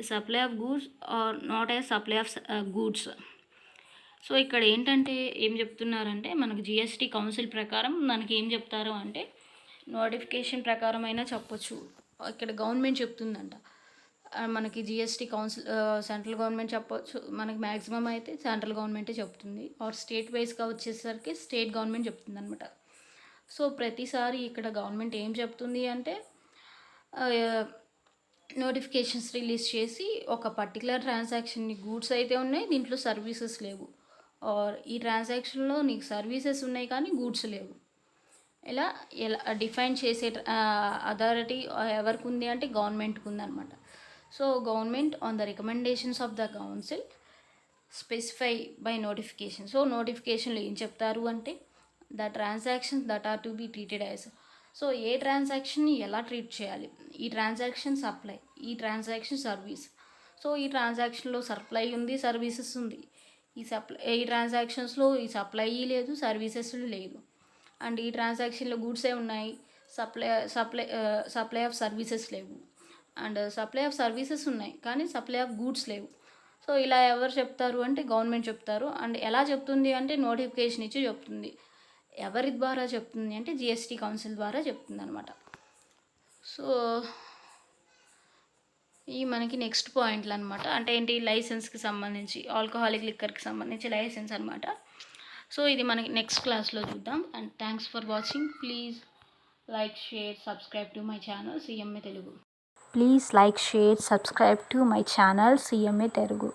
a supply of goods or not as supply of goods. So ఇక్కడ ఏంటంటే ఏం చెప్తున్నారంటే, మనకు GST council ప్రకారం మనకి ఏం చెప్తారు అంటే, నోటిఫికేషన్ ప్రకారం అయినా చెప్పొచ్చు, ఇక్కడ గవర్నమెంట్ చెప్తుందంట. మనకి జిఎస్టీ కౌన్సిల్ సెంట్రల్ గవర్నమెంట్ చెప్పొచ్చు, మనకి మ్యాక్సిమం అయితే సెంట్రల్ గవర్నమెంటే చెప్తుంది, ఆర్ స్టేట్ వైజ్గా వచ్చేసరికి స్టేట్ గవర్నమెంట్ చెప్తుంది అనమాట. సో ప్రతిసారి ఇక్కడ గవర్నమెంట్ ఏం చెప్తుంది అంటే, నోటిఫికేషన్స్ రిలీజ్ చేసి ఒక పర్టికులర్ ట్రాన్సాక్షన్ని గూడ్స్ అయితే ఉన్నాయి, దీంట్లో సర్వీసెస్ లేవు, ఆర్ ఈ ట్రాన్సాక్షన్లో నీకు సర్వీసెస్ ఉన్నాయి కానీ గూడ్స్ లేవు, ఎలా డిఫైన్ చేసే అథారిటీ ఎవరికి ఉంది అంటే గవర్నమెంట్కి ఉందన్నమాట. So government on the recommendations of the council specify by notification. So నోటిఫికేషన్లో ఏం చెప్తారు అంటే, the transactions that are to be treated as so ఏ ట్రాన్సాక్షన్ని ఎలా ట్రీట్ చేయాలి, ఈ ట్రాన్సాక్షన్ సప్లై, ఈ ట్రాన్సాక్షన్ సర్వీస్. సో ఈ ట్రాన్సాక్షన్లో సప్లై ఉంది, సర్వీసెస్ ఉంది. ఈ ట్రాన్సాక్షన్స్లో ఈ సప్లై లేదు, సర్వీసెస్ లేదు. అండ్ ఈ ట్రాన్సాక్షన్లో గూడ్సే ఉన్నాయి, సప్లై ఆఫ్ సర్వీసెస్ లేవు. అండ్ సప్లై ఆఫ్ సర్వీసెస్ ఉన్నాయి కానీ సప్లై ఆఫ్ గూడ్స్ లేవు. సో ఇలా ఎవరు చెప్తారు అంటే గవర్నమెంట్ చెప్తారు. అండ్ ఎలా చెప్తుంది అంటే నోటిఫికేషన్ ఇచ్చి చెప్తుంది. ఎవరి ద్వారా చెప్తుంది అంటే జిఎస్టీ కౌన్సిల్ ద్వారా చెప్తుంది అనమాట. సో ఈ మనకి నెక్స్ట్ పాయింట్లు అనమాట. అంటే ఏంటి, లైసెన్స్కి సంబంధించి, ఆల్కహాలిక్ లిక్కర్కి సంబంధించి లైసెన్స్ అనమాట. సో ఇది మనకి నెక్స్ట్ క్లాస్లో చూద్దాం. And thanks for watching. Please like, share, subscribe to my channel CMA Telugu. Please like, share, subscribe to my channel CMA Telugu.